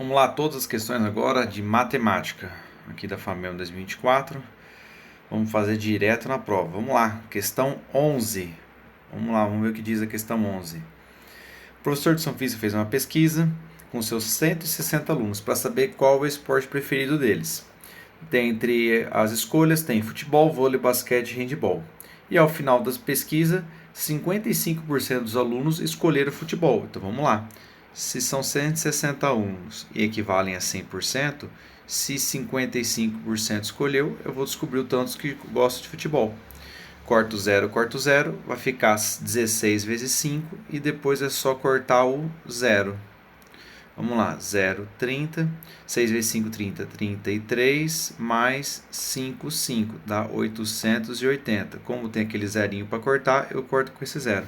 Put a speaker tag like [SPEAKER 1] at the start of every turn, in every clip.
[SPEAKER 1] Vamos lá, todas as questões agora de matemática, aqui da FAMEM 2024. Vamos fazer direto na prova. Vamos lá, questão 11. Vamos lá, vamos ver o que diz a questão 11. O professor de Educação Física fez uma pesquisa com seus 160 alunos para saber qual é o esporte preferido deles. Dentre as escolhas tem futebol, vôlei, basquete e handebol. E ao final da pesquisa, 55% dos alunos escolheram futebol. Então vamos lá. Se são 160 alunos e equivalem a 100%, se 55% escolheu, eu vou descobrir o tantos que gostam de futebol. Corto 0, vai ficar 16 vezes 5 e depois é só cortar o 0. Vamos lá, 0, 30, 6 vezes 5, 30, 33, mais 5, 5, dá 880. Como tem aquele zerinho para cortar, eu corto com esse zero.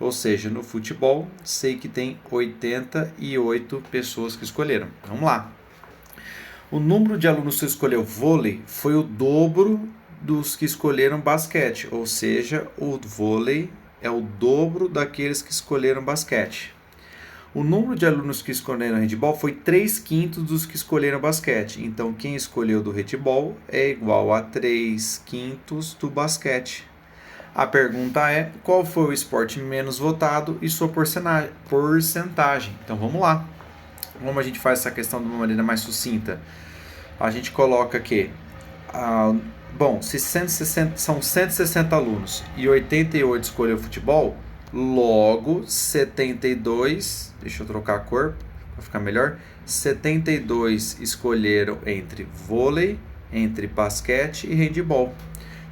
[SPEAKER 1] Ou seja, no futebol, sei que tem 88 pessoas que escolheram. Vamos lá. O número de alunos que escolheu vôlei foi o dobro dos que escolheram basquete. Ou seja, o vôlei é o dobro daqueles que escolheram basquete. O número de alunos que escolheram handebol foi 3/5 dos que escolheram basquete. Então, quem escolheu do handebol é igual a 3/5 do basquete. A pergunta é, qual foi o esporte menos votado e sua porcentagem? Então, vamos lá. Como a gente faz essa questão de uma maneira mais sucinta? A gente coloca que, se 160, são 160 alunos e 88 escolheu futebol, logo 72, deixa eu trocar a cor para ficar melhor, 72 escolheram entre vôlei, entre basquete e handebol.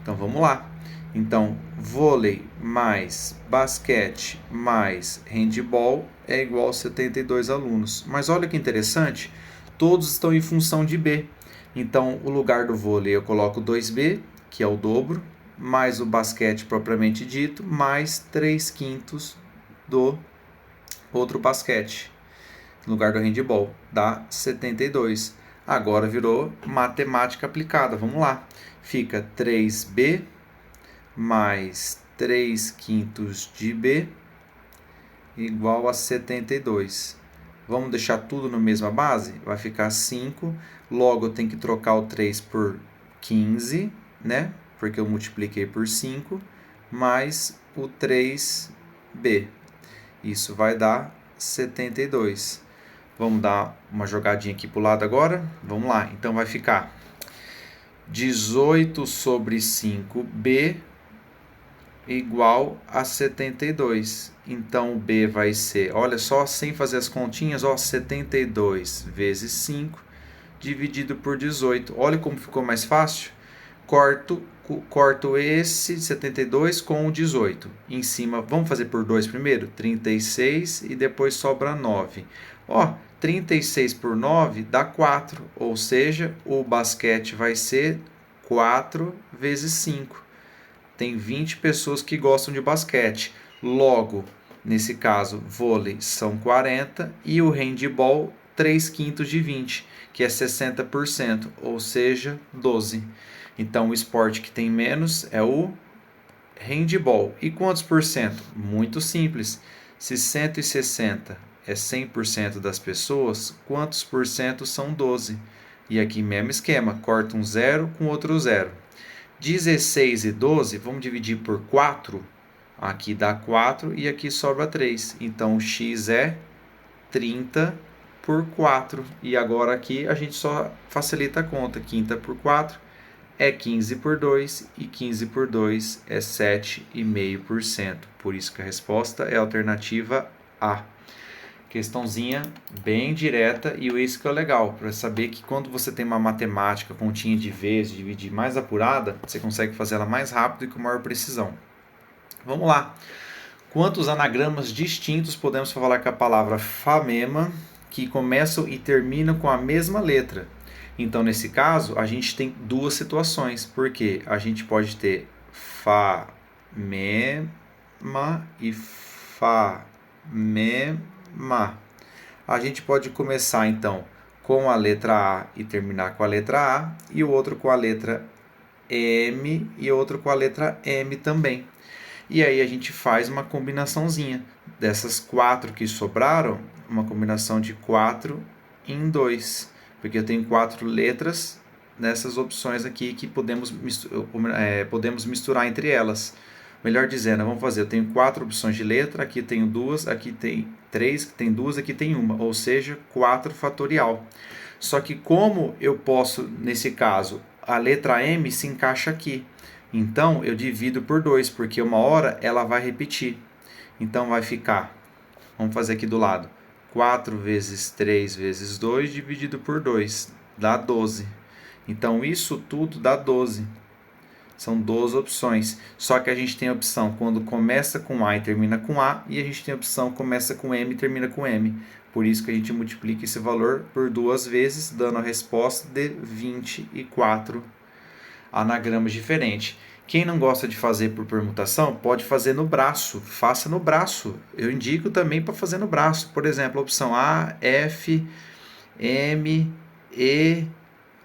[SPEAKER 1] Então vamos lá. Então, vôlei mais basquete mais handebol é igual a 72 alunos. Mas olha que interessante, todos estão em função de B. Então, o lugar do vôlei eu coloco 2B, que é o dobro, mais o basquete propriamente dito, mais 3/5 do outro basquete, no lugar do handebol, dá 72. Agora virou matemática aplicada, vamos lá. Fica 3B mais 3/5 de B igual a 72. Vamos deixar tudo na mesma base? Vai ficar 5. Logo, eu tenho que trocar o 3 por 15, né? Porque eu multipliquei por 5, mais o 3B. Isso vai dar 72. Vamos dar uma jogadinha aqui para o lado agora? Vamos lá. Então, vai ficar 18 sobre 5B igual a 72. Então, o B vai ser, olha só, sem fazer as continhas, 72 vezes 5 dividido por 18. Olha como ficou mais fácil. Corto esse 72 com o 18. Em cima, vamos fazer por 2 primeiro? 36 e depois sobra 9. 36 por 9 dá 4. Ou seja, o basquete vai ser 4 vezes 5. Tem 20 pessoas que gostam de basquete. Logo, nesse caso, vôlei são 40 e o handebol 3/5 de 20, que é 60%, ou seja, 12. Então, o esporte que tem menos é o handebol. E quantos por cento? Muito simples. Se 160 é 100% das pessoas, quantos por cento são 12? E aqui mesmo esquema, corta um zero com outro zero. 16 e 12, vamos dividir por 4. Aqui dá 4 e aqui sobra 3. Então, o x é 30 por 4. E agora aqui a gente só facilita a conta. 30 por 4 é 15 por 2. E 15 por 2 é 7,5%. Por isso que a resposta é a alternativa A. Questãozinha bem direta, e isso que é legal, para saber que quando você tem uma matemática, continha de vezes, dividir mais apurada, você consegue fazer ela mais rápido e com maior precisão. Vamos lá. Quantos anagramas distintos podemos falar com a palavra famema, que começam e terminam com a mesma letra? Então, nesse caso, a gente tem duas situações, porque a gente pode ter famema e famema. A gente pode começar então com a letra A e terminar com a letra A, e o outro com a letra M e outro com a letra M também. E aí a gente faz uma combinaçãozinha dessas 4 que sobraram, uma combinação de 4 em 2, porque eu tenho 4 letras nessas opções aqui que podemos misturar entre elas. Melhor dizendo, vamos fazer, eu tenho 4 opções de letra, aqui tenho 2, aqui tem 3, aqui tem 2, aqui tem 1, ou seja, 4 fatorial. Só que como eu posso, nesse caso, a letra M se encaixa aqui. Então, eu divido por 2, porque uma hora ela vai repetir. Então, vai ficar, vamos fazer aqui do lado, 4 vezes 3 vezes 2 dividido por 2, dá 12. Então, isso tudo dá 12. São 12 opções. Só que a gente tem a opção quando começa com A e termina com A, e a gente tem a opção começa com M e termina com M. Por isso que a gente multiplica esse valor por 2 vezes, dando a resposta de 24 anagramas diferentes. Quem não gosta de fazer por permutação, pode fazer no braço. Faça no braço. Eu indico também para fazer no braço. Por exemplo, a opção A, F, M, E,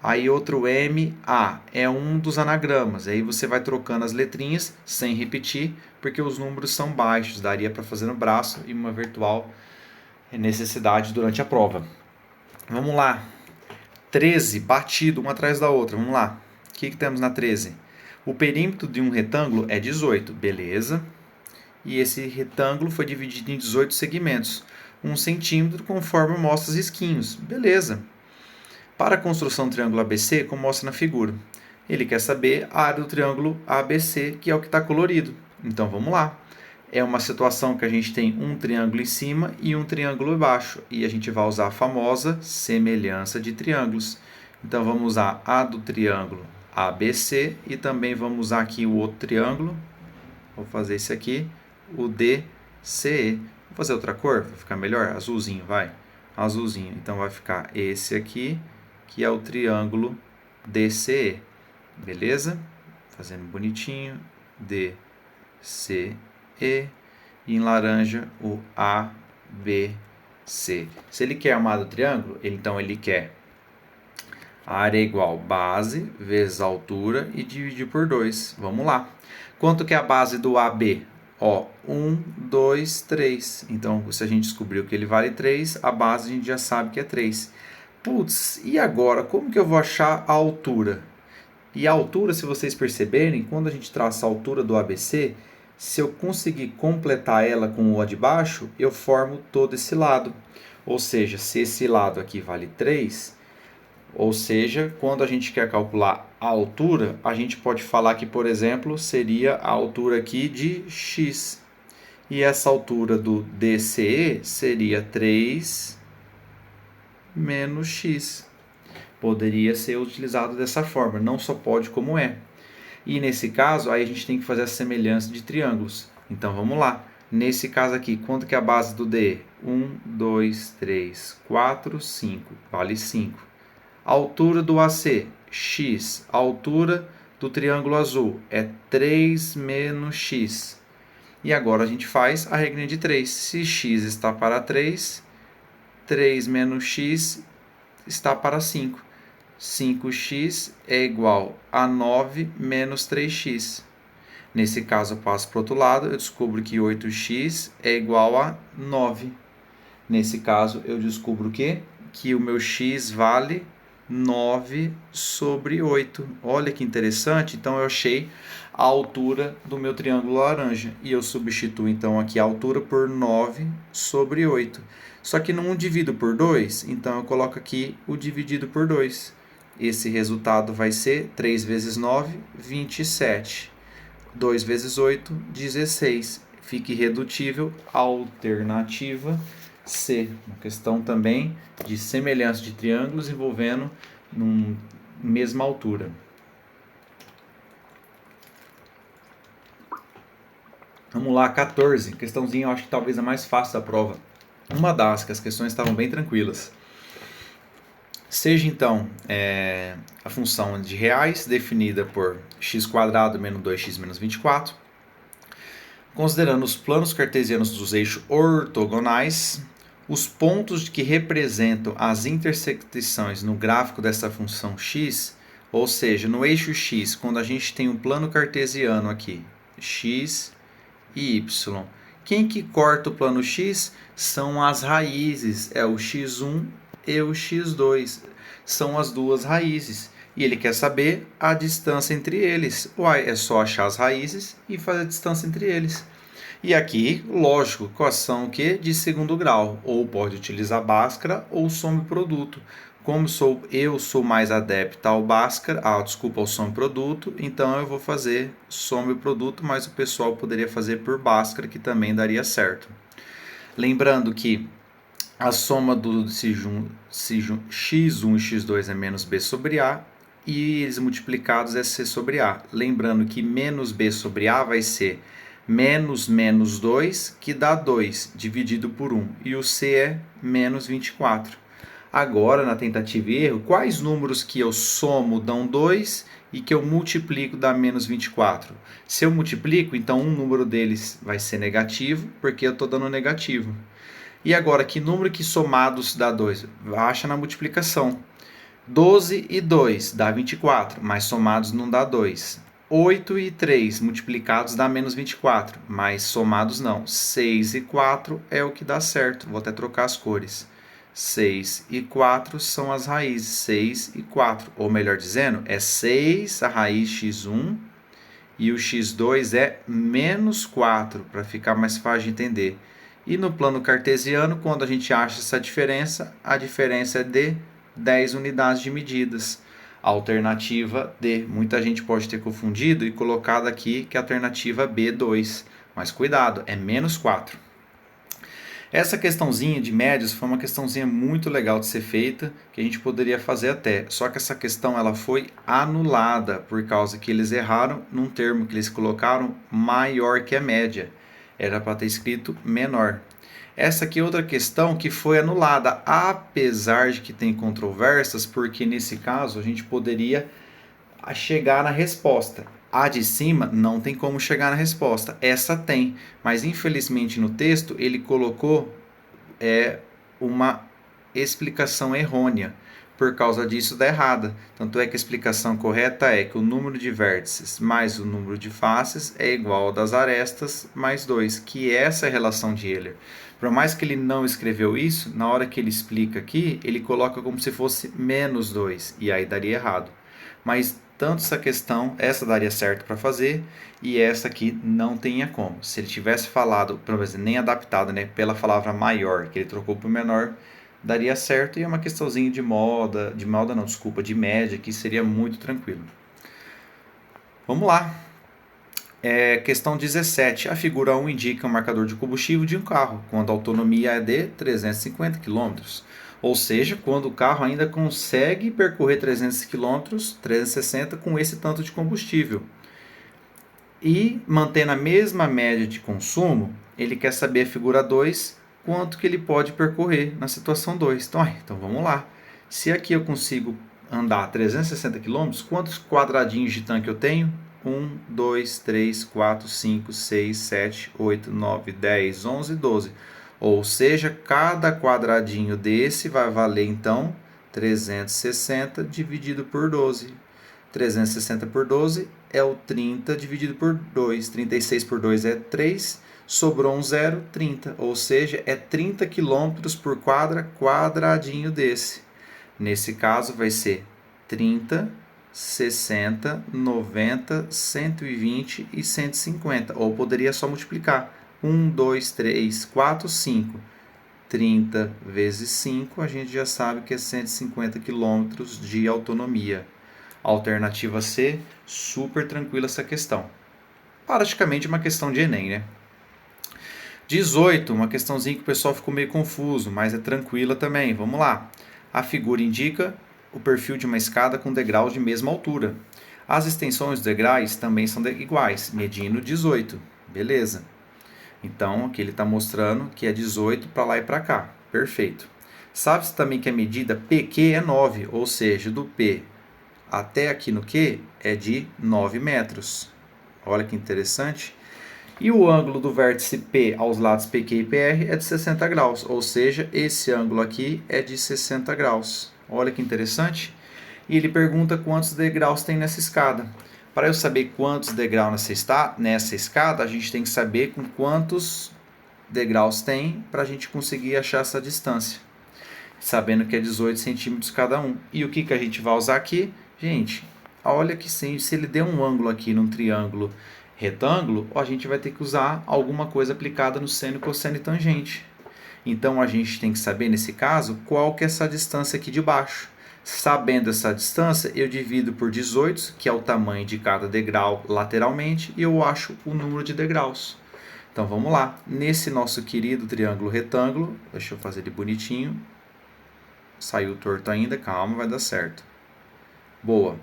[SPEAKER 1] aí outro M, A. É um dos anagramas. Aí você vai trocando as letrinhas sem repetir, porque os números são baixos. Daria para fazer no braço e uma virtual necessidade durante a prova. Vamos lá. 13, batido, uma atrás da outra. Vamos lá. O que temos na 13? O perímetro de um retângulo é 18, beleza. E esse retângulo foi dividido em 18 segmentos. 1 centímetro conforme mostra os risquinhos, beleza. Para a construção do triângulo ABC, como mostra na figura, ele quer saber a área do triângulo ABC, que é o que está colorido. Então vamos lá. É uma situação que a gente tem um triângulo em cima e um triângulo embaixo. E a gente vai usar a famosa semelhança de triângulos. Então vamos usar a do triângulo ABC e também vamos usar aqui o outro triângulo. Vou fazer esse aqui, o DCE. Vou fazer outra cor, vai ficar melhor? Azulzinho, vai. Azulzinho. Então vai ficar esse aqui, que é o triângulo DCE. Beleza? Fazendo bonitinho. DCE. E em laranja o ABC. Se ele quer armar do triângulo, então ele quer a área igual base vezes a altura e dividir por 2. Vamos lá. Quanto que é a base do AB? Ó, 1, 2, 3. Então, se a gente descobriu que ele vale 3, a base a gente já sabe que é 3. Putz, e agora? Como que eu vou achar a altura? E a altura, se vocês perceberem, quando a gente traça a altura do ABC, se eu conseguir completar ela com o de baixo, eu formo todo esse lado. Ou seja, se esse lado aqui vale 3, ou seja, quando a gente quer calcular a altura, a gente pode falar que, por exemplo, seria a altura aqui de x. E essa altura do DCE seria 3 menos x. Poderia ser utilizado dessa forma, não só pode como é. E nesse caso, aí a gente tem que fazer a semelhança de triângulos. Então vamos lá. Nesse caso aqui, quanto que é a base do DE? 1, 2, 3, 4, 5. Vale 5. A altura do AC, x. A altura do triângulo azul é 3 menos x. E agora a gente faz a regrinha de 3. Se x está para 3, 3 menos x está para 5. 5x é igual a 9 menos 3x. Nesse caso, eu passo para o outro lado, eu descubro que 8x é igual a 9. Nesse caso, eu descubro que o meu x vale 9 sobre 8. Olha que interessante. Então, eu achei a altura do meu triângulo laranja. E eu substituo, então, aqui a altura por 9 sobre 8. Só que não divido por 2, então eu coloco aqui o dividido por 2. Esse resultado vai ser 3 vezes 9, 27. 2 vezes 8, 16. Fica irredutível, alternativa C. Uma questão também de semelhança de triângulos envolvendo mesma altura. Vamos lá, 14. Questãozinha, eu acho que talvez a mais fácil da prova. Uma das, que as questões estavam bem tranquilas. Seja então a função de reais definida por x² menos 2x menos 24, considerando os planos cartesianos dos eixos ortogonais, os pontos que representam as intersecções no gráfico dessa função x, ou seja, no eixo x, quando a gente tem um plano cartesiano aqui, x e y, quem que corta o plano x são as raízes, é o x1 e o x2. São as duas raízes. E ele quer saber a distância entre eles. Uai, é só achar as raízes e fazer a distância entre eles. E aqui, lógico, equação que de segundo grau. Ou pode utilizar Bhaskara ou soma e produto. Como eu sou mais adepto ao Bhaskara, ao soma e produto, então eu vou fazer soma e produto, mas o pessoal poderia fazer por Bhaskara, que também daria certo. Lembrando que a soma do x1 e x2 é menos b sobre a, e eles multiplicados é c sobre a. Lembrando que menos b sobre a vai ser menos 2, que dá 2, dividido por 1. E o c é menos 24. Agora, na tentativa e erro, quais números que eu somo dão 2 e que eu multiplico dá menos 24? Se eu multiplico, então um número deles vai ser negativo, porque eu estou dando negativo. E agora, que número que somados dá 2? Acha na multiplicação. 12 e 2 dá 24, mas somados não dá 2. 8 e 3 multiplicados dá menos 24, mas somados não. 6 e 4 é o que dá certo. Vou até trocar as cores. 6 e 4 são as raízes, 6 e 4. Ou melhor dizendo, é 6 a raiz x1 e o x2 é menos 4, para ficar mais fácil de entender. E no plano cartesiano, quando a gente acha essa diferença, a diferença é de 10 unidades de medidas. Alternativa D. Muita gente pode ter confundido e colocado aqui que a alternativa B2. Mas cuidado, é menos 4. Essa questãozinha de médios foi uma questãozinha muito legal de ser feita, que a gente poderia fazer até. Só que essa questão ela foi anulada por causa que eles erraram num termo que eles colocaram maior que a média. Era para ter escrito menor. Essa aqui é outra questão que foi anulada, apesar de que tem controvérsias, porque nesse caso a gente poderia chegar na resposta. A de cima não tem como chegar na resposta, essa tem, mas infelizmente no texto ele colocou uma explicação errônea. Por causa disso dá errada. Tanto é que a explicação correta é que o número de vértices mais o número de faces é igual ao das arestas mais 2, que é essa relação de Euler. Por mais que ele não escreveu isso, na hora que ele explica aqui, ele coloca como se fosse menos 2, e aí daria errado. Mas tanto essa questão, essa daria certo para fazer, e essa aqui não tinha como. Se ele tivesse falado, pelo menos nem adaptado, né, pela palavra maior, que ele trocou por menor, daria certo, e é uma questãozinha de média, que seria muito tranquilo. Vamos lá. Questão 17. A figura 1 indica um marcador de combustível de um carro, quando a autonomia é de 350 km. Ou seja, quando o carro ainda consegue percorrer 300 km, 360 com esse tanto de combustível. E mantendo a mesma média de consumo, ele quer saber a figura 2, quanto que ele pode percorrer na situação 2. Então vamos lá. Se aqui eu consigo andar 360 km, quantos quadradinhos de tanque eu tenho? 1, 2, 3, 4, 5, 6, 7, 8, 9, 10, 11, 12. Ou seja, cada quadradinho desse vai valer, então, 360 dividido por 12. 360 por 12 é o 30 dividido por 2. 36 por 2 é 3. Sobrou um 0, 30. Ou seja, é 30 km por quadradinho desse. Nesse caso, vai ser 30, 60, 90, 120 e 150. Ou poderia só multiplicar. 1, 2, 3, 4, 5. 30 vezes 5, a gente já sabe que é 150 km de autonomia. Alternativa C, super tranquila essa questão. Praticamente uma questão de Enem, né? 18, uma questãozinha que o pessoal ficou meio confuso, mas é tranquila também. Vamos lá. A figura indica o perfil de uma escada com degraus de mesma altura. As extensões dos degraus também são iguais, medindo 18. Beleza. Então, aqui ele está mostrando que é 18 para lá e para cá. Perfeito. Sabe-se também que a medida PQ é 9, ou seja, do P até aqui no Q é de 9 metros. Olha que interessante. E o ângulo do vértice P aos lados PQ e PR é de 60 graus, ou seja, esse ângulo aqui é de 60 graus. Olha que interessante. E ele pergunta quantos degraus tem nessa escada. Para eu saber quantos degraus nessa escada, a gente tem que saber com quantos degraus tem para a gente conseguir achar essa distância. sabendo que é 18 centímetros cada um. E o que a gente vai usar aqui? Gente, olha que se ele der um ângulo aqui num triângulo retângulo, a gente vai ter que usar alguma coisa aplicada no seno, cosseno e tangente. Então a gente tem que saber, nesse caso, qual que é essa distância aqui de baixo. Sabendo essa distância, eu divido por 18, que é o tamanho de cada degrau lateralmente, e eu acho o número de degraus. Então vamos lá. Nesse nosso querido triângulo retângulo, deixa eu fazer ele bonitinho. Saiu torto ainda, calma, vai dar certo. Boa.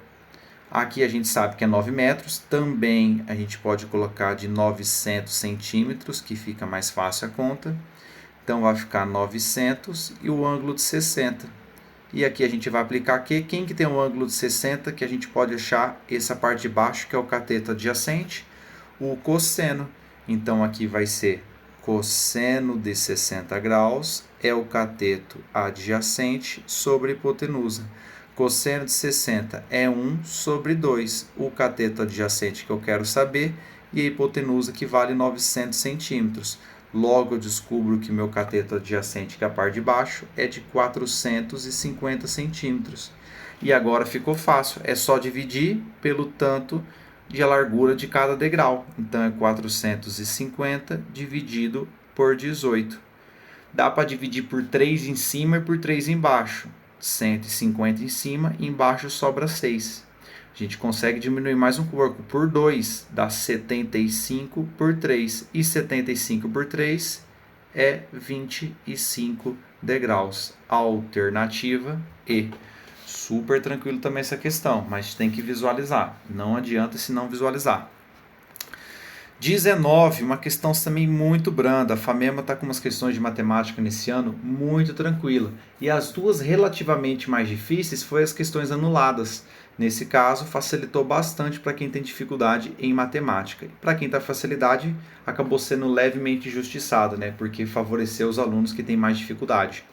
[SPEAKER 1] Aqui a gente sabe que é 9 metros, também a gente pode colocar de 900 centímetros, que fica mais fácil a conta. Então vai ficar 900 e o ângulo de 60. E aqui a gente vai aplicar aqui, quem que tem um ângulo de 60, que a gente pode achar essa parte de baixo, que é o cateto adjacente, o cosseno. Então aqui vai ser cosseno de 60 graus, é o cateto adjacente sobre a hipotenusa. Cosseno de 60 é 1 sobre 2, o cateto adjacente que eu quero saber, e a hipotenusa que vale 900 centímetros. Logo eu descubro que meu cateto adjacente, que é a parte de baixo, é de 450 centímetros. E agora ficou fácil, é só dividir pelo tanto de largura de cada degrau. Então é 450 dividido por 18. Dá para dividir por 3 em cima e por 3 embaixo. 150 em cima e embaixo sobra 6. A gente consegue diminuir mais um pouco por 2, dá 75 por 3. E 75 por 3 é 25 degraus. Alternativa E. Super tranquilo também essa questão, mas tem que visualizar. Não adianta se não visualizar. 19, uma questão também muito branda. A FAMEMA está com umas questões de matemática nesse ano muito tranquila. E as duas relativamente mais difíceis foram as questões anuladas. Nesse caso, facilitou bastante para quem tem dificuldade em matemática. Para quem tem facilidade, acabou sendo levemente injustiçado, né? Porque favoreceu os alunos que têm mais dificuldade.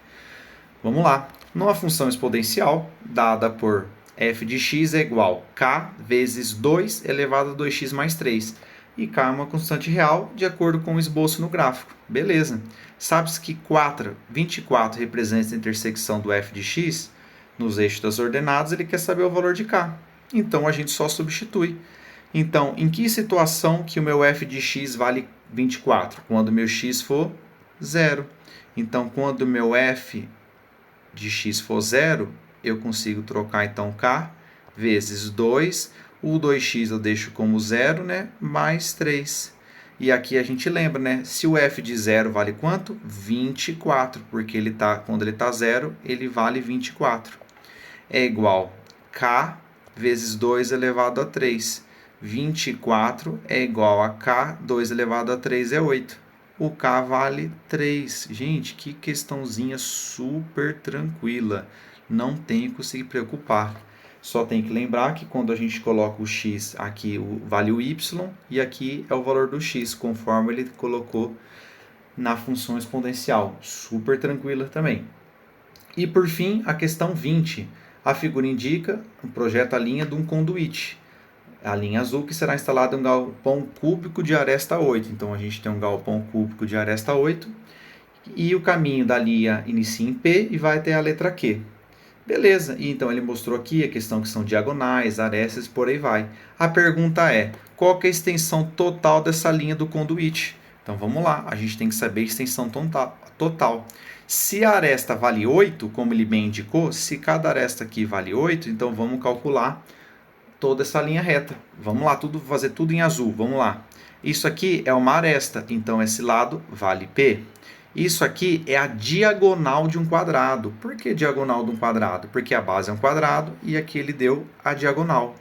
[SPEAKER 1] Vamos lá. Numa função exponencial, dada por f de x é igual a k vezes 2 elevado a 2x mais 3. E k é uma constante real, de acordo com o esboço no gráfico. Beleza. Sabe-se que 24 representa a intersecção do f de x nos eixos das ordenadas, ele quer saber o valor de k. Então, a gente só substitui. Então, em que situação que o meu f de x vale 24? Quando o meu x for 0. Então, quando o meu f de x for 0, eu consigo trocar então k vezes 2. O 2x eu deixo como 0, né? Mais 3. E aqui a gente lembra, né? Se o f de 0 vale quanto? 24, porque quando ele está 0, ele vale 24. É igual a k vezes 2 elevado a 3. 24 é igual a k, 2 elevado a 3 é 8. O k vale 3. Gente, que questãozinha super tranquila. Não tem que se preocupar. Só tem que lembrar que quando a gente coloca o x, aqui vale o y, e aqui é o valor do x, conforme ele colocou na função exponencial. Super tranquila também. E por fim, a questão 20. A figura indica um projeto a linha de um conduíte. A linha azul que será instalado um galpão cúbico de aresta 8. Então a gente tem um galpão cúbico de aresta 8. E o caminho da linha inicia em P e vai até a letra Q. Beleza, e então ele mostrou aqui a questão que são diagonais, arestas, por aí vai. A pergunta é, qual que é a extensão total dessa linha do conduíte? Então vamos lá, a gente tem que saber a extensão total. Se a aresta vale 8, como ele bem indicou, se cada aresta aqui vale 8, então vamos calcular toda essa linha reta. Vamos lá, fazer tudo em azul, vamos lá. Isso aqui é uma aresta, então esse lado vale P. Isso aqui é a diagonal de um quadrado. Por que diagonal de um quadrado? Porque a base é um quadrado e aqui ele deu a diagonal.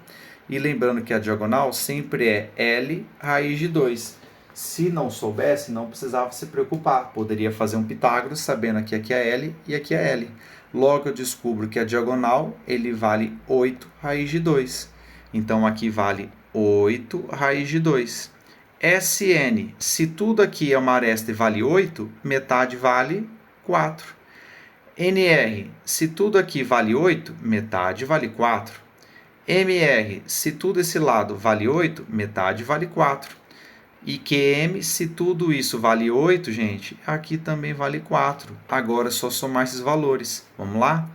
[SPEAKER 1] E lembrando que a diagonal sempre é L raiz de 2. Se não soubesse, não precisava se preocupar. Poderia fazer um Pitágoras sabendo que aqui é L e aqui é L. Logo eu descubro que a diagonal ele vale 8 raiz de 2. Então aqui vale 8 raiz de 2. SN, se tudo aqui é uma aresta e vale 8, metade vale 4. NR, se tudo aqui vale 8, metade vale 4. MR, se tudo esse lado vale 8, metade vale 4. E QM, se tudo isso vale 8, gente, aqui também vale 4. Agora é só somar esses valores. Vamos lá?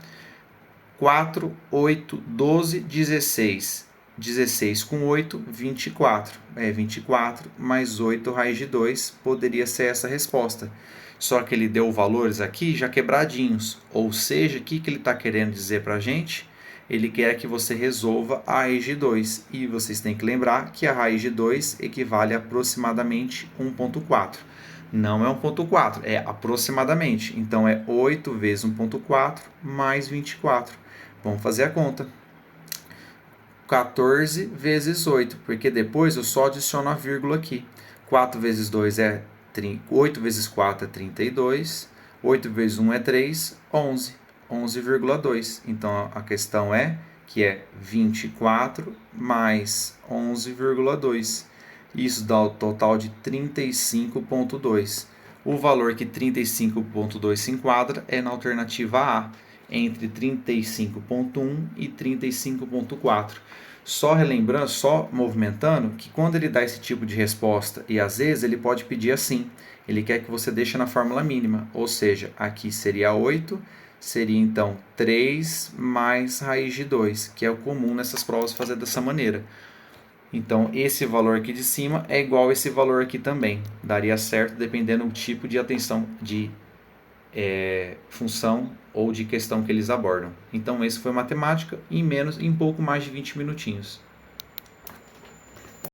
[SPEAKER 1] 4, 8, 12, 16. 16 com 8, 24. 24 mais 8 raiz de 2 poderia ser essa resposta. Só que ele deu valores aqui já quebradinhos. Ou seja, o que ele está querendo dizer para a gente? Ele quer que você resolva a raiz de 2. E vocês têm que lembrar que a raiz de 2 equivale a aproximadamente 1,4. Não é 1,4, é aproximadamente. Então é 8 vezes 1,4 mais 24. Vamos fazer a conta. 14 vezes 8, porque depois eu só adiciono a vírgula aqui. 4 vezes 2 é 8 vezes 4 é 32. 8 vezes 1 é 3, 11. 11,2. Então a questão é que é 24 mais 11,2. Isso dá o total de 35,2. O valor que 35,2 se enquadra é na alternativa A, entre 35,1 e 35,4. Só relembrando, só movimentando, que quando ele dá esse tipo de resposta, e às vezes ele pode pedir assim, ele quer que você deixe na fórmula mínima, ou seja, aqui seria 8, seria então 3 mais raiz de 2, que é o comum nessas provas fazer dessa maneira. Então, esse valor aqui de cima é igual a esse valor aqui também. Daria certo dependendo do tipo de atenção, de função ou de questão que eles abordam. Então, esse foi matemática em pouco mais de 20 minutinhos.